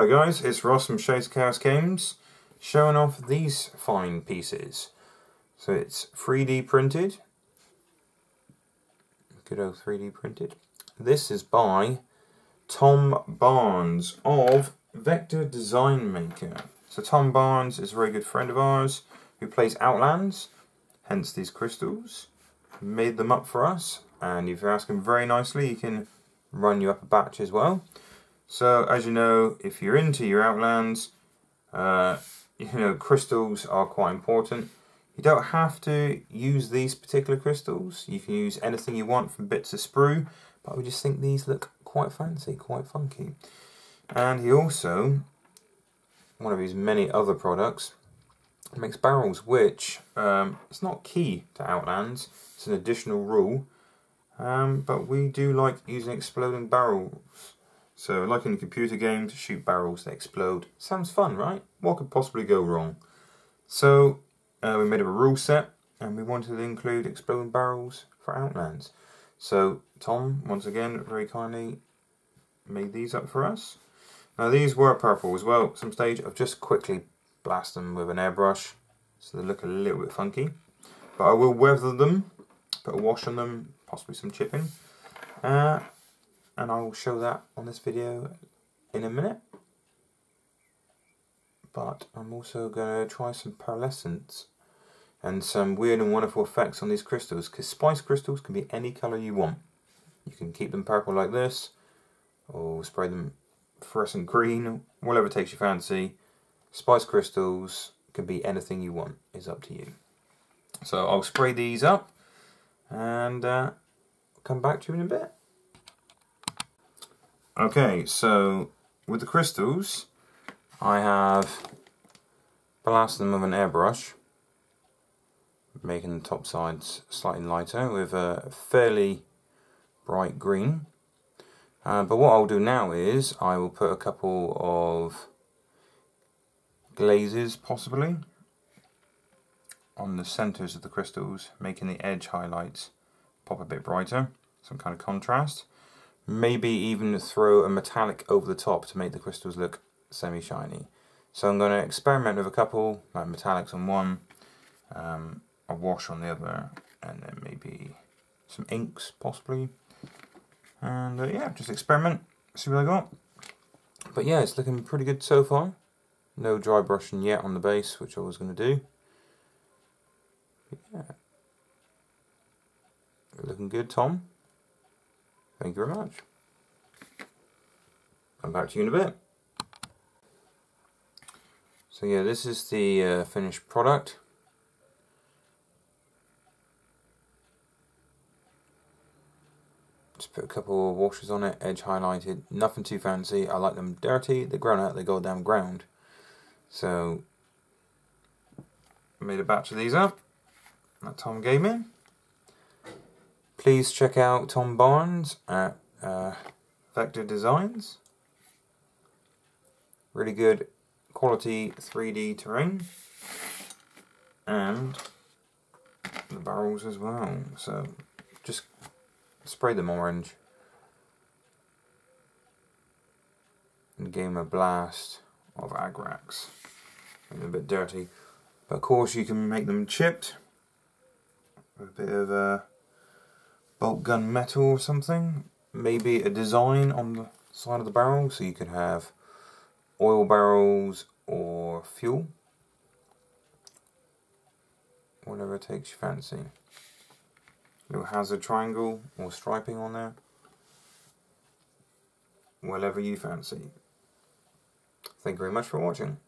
Hello guys, it's Ross from Shades of Chaos Games, showing off these fine pieces. So it's 3D printed, good old 3D printed. This is by Tom Barnes of Vector Design Maker. So Tom Barnes is a very good friend of ours who plays Outlands, hence these crystals. He made them up for us, and if you ask him very nicely, he can run you up a batch as well. So as you know, if you're into your Outlands, crystals are quite important. You don't have to use these particular crystals. You can use anything you want from bits of sprue, but we just think these look quite fancy, quite funky. And he also, one of his many other products, makes barrels, which it's not key to Outlands. It's an additional rule, but we do like using exploding barrels. So, like in computer games, shoot barrels that explode. Sounds fun, right? What could possibly go wrong? So, we made up a rule set, and we wanted to include exploding barrels for Outlands. So, Tom, once again, very kindly made these up for us. Now, these were purple as well. At some stage, I've just quickly blasted them with an airbrush, so they look a little bit funky. But I will weather them, put a wash on them, possibly some chipping. And I will show that on this video in a minute. But I'm also going to try some pearlescence and some weird and wonderful effects on these crystals, because spice crystals can be any colour you want. You can keep them purple like this, or spray them fluorescent green, whatever takes your fancy. Spice crystals can be anything you want, it's up to you. So I'll spray these up and come back to you in a bit. Okay, so with the crystals, I have blasted them with an airbrush, making the top sides slightly lighter with a fairly bright green. But what I'll do now is I will put a couple of glazes, possibly, on the centres of the crystals, making the edge highlights pop a bit brighter, some kind of contrast. Maybe even throw a metallic over the top to make the crystals look semi-shiny. So I'm going to experiment with a couple, like metallics on one, a wash on the other, and then maybe some inks possibly. And yeah, just experiment, see what I got. But yeah, it's looking pretty good so far. No dry brushing yet on the base, which I was going to do. But yeah, looking good, Tom. Thank you very much. Come back to you in a bit. So yeah, this is the finished product. Just put a couple of washes on it, edge highlighted, nothing too fancy. I like them dirty, they grown out, they go down ground. So, I made a batch of these up that Tom gave me. Please check out Tom Barnes at Vector Designs. Really good quality 3D terrain. And the barrels as well. So just spray them orange and give them a blast of Agrax. A bit dirty. But of course you can make them chipped with a bit of bolt gun metal or something. Maybe a design on the side of the barrel, so you could have oil barrels or fuel. Whatever takes your fancy. Little hazard triangle or striping on there. Whatever you fancy. Thank you very much for watching.